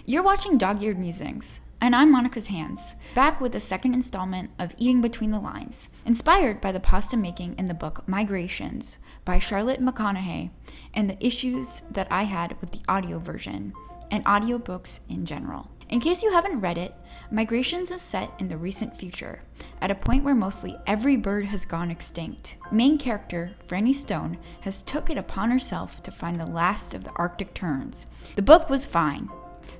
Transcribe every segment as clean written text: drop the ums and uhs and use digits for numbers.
You're watching Dog-Eared Musings, and I'm Monica's Hands, back with the second installment of Eating Between the Lines, inspired by the pasta making in the book Migrations by Charlotte McConaghy and the issues that I had with the audio version and audiobooks in general. In case you haven't read it, Migrations is set in the recent future, at a point where mostly every bird has gone extinct. Main character, Franny Stone, has took it upon herself to find the last of the Arctic terns. The book was fine.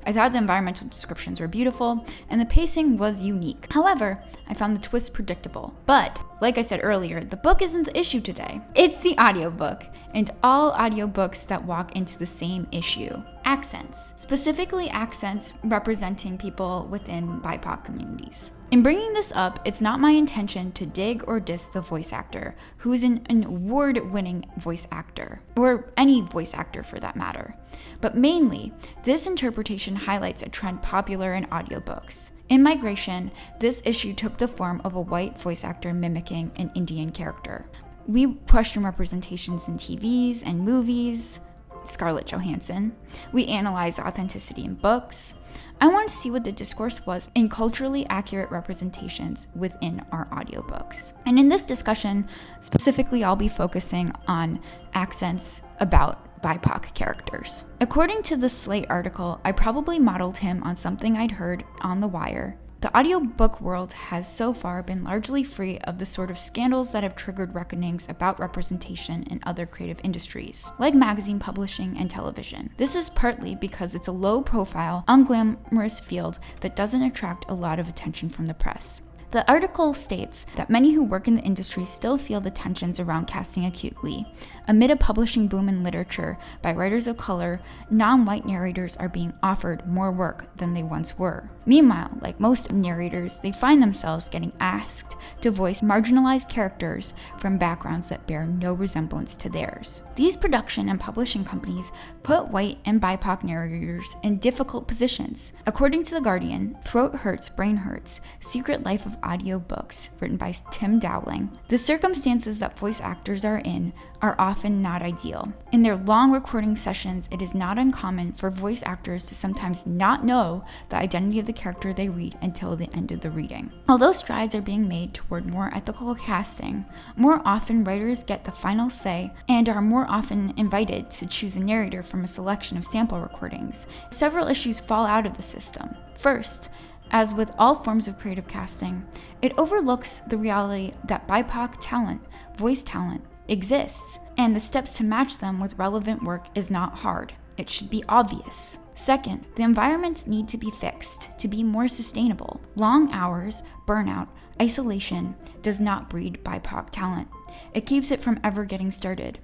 I thought the environmental descriptions were beautiful, and the pacing was unique. However, I found the twist predictable. But, like I said earlier, the book isn't the issue today. It's the audiobook, and all audiobooks that walk into the same issue. Accents. Specifically accents representing people within BIPOC communities. In bringing this up, it's not my intention to dig or diss the voice actor, who is an award-winning voice actor, or any voice actor for that matter. But mainly, this interpretation highlights a trend popular in audiobooks. In Migration, this issue took the form of a white voice actor mimicking an Indian character. We question representations in TVs and movies, Scarlett Johansson. We analyze authenticity in books. I want to see what the discourse was in culturally accurate representations within our audiobooks. And in this discussion, specifically, I'll be focusing on accents about BIPOC characters. According to the Slate article, I probably modeled him on something I'd heard on The Wire. The audiobook world has so far been largely free of the sort of scandals that have triggered reckonings about representation in other creative industries, like magazine publishing and television. This is partly because it's a low-profile, unglamorous field that doesn't attract a lot of attention from the press. The article states that many who work in the industry still feel the tensions around casting acutely. Amid a publishing boom in literature by writers of color, non-white narrators are being offered more work than they once were. Meanwhile, like most narrators, they find themselves getting asked to voice marginalized characters from backgrounds that bear no resemblance to theirs. These production and publishing companies put white and BIPOC narrators in difficult positions. According to The Guardian, Throat Hurts, Brain Hurts, Secret Life of Audiobooks, written by Tim Dowling, the circumstances that voice actors are in are often not ideal. In their long recording sessions, it is not uncommon for voice actors to sometimes not know the identity of the character they read until the end of the reading. Although strides are being made toward more ethical casting, more often writers get the final say and are more often invited to choose a narrator from a selection of sample recordings. Several issues fall out of the system. First, as with all forms of creative casting, it overlooks the reality that BIPOC talent, voice talent, exists, and the steps to match them with relevant work is not hard. It should be obvious. Second, the environments need to be fixed to be more sustainable. Long hours, burnout, isolation does not breed BIPOC talent. It keeps it from ever getting started.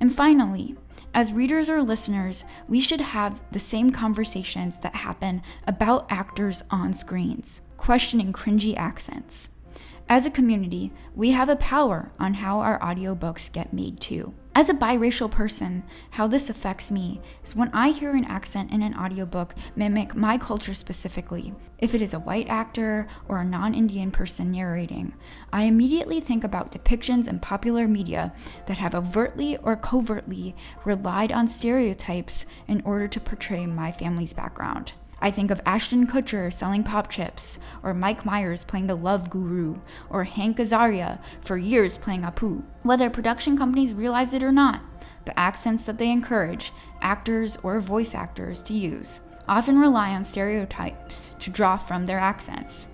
And finally, as readers or listeners, we should have the same conversations that happen about actors on screens, questioning cringy accents. As a community, we have a power on how our audiobooks get made too. As a biracial person, how this affects me is when I hear an accent in an audiobook mimic my culture specifically. If it is a white actor or a non-Indian person narrating, I immediately think about depictions in popular media that have overtly or covertly relied on stereotypes in order to portray my family's background. I think of Ashton Kutcher selling pop chips, or Mike Myers playing the love guru, or Hank Azaria for years playing Apu. Whether production companies realize it or not, the accents that they encourage actors or voice actors to use often rely on stereotypes to draw from their accents.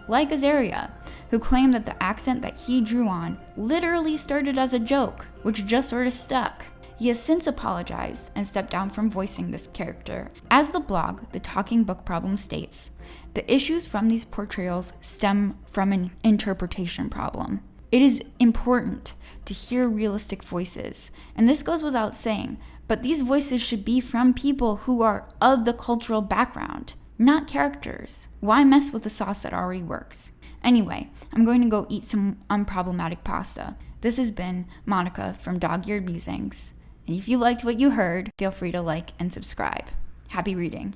Like Azaria, who claimed that the accent that he drew on literally started as a joke, which just sort of stuck. He has since apologized and stepped down from voicing this character. As the blog, The Talking Book Problem, states, the issues from these portrayals stem from an interpretation problem. It is important to hear realistic voices, and this goes without saying, but these voices should be from people who are of the cultural background, not characters. Why mess with a sauce that already works? Anyway, I'm going to go eat some unproblematic pasta. This has been Monica from Dog-Eared Musings. And if you liked what you heard, feel free to like and subscribe. Happy reading.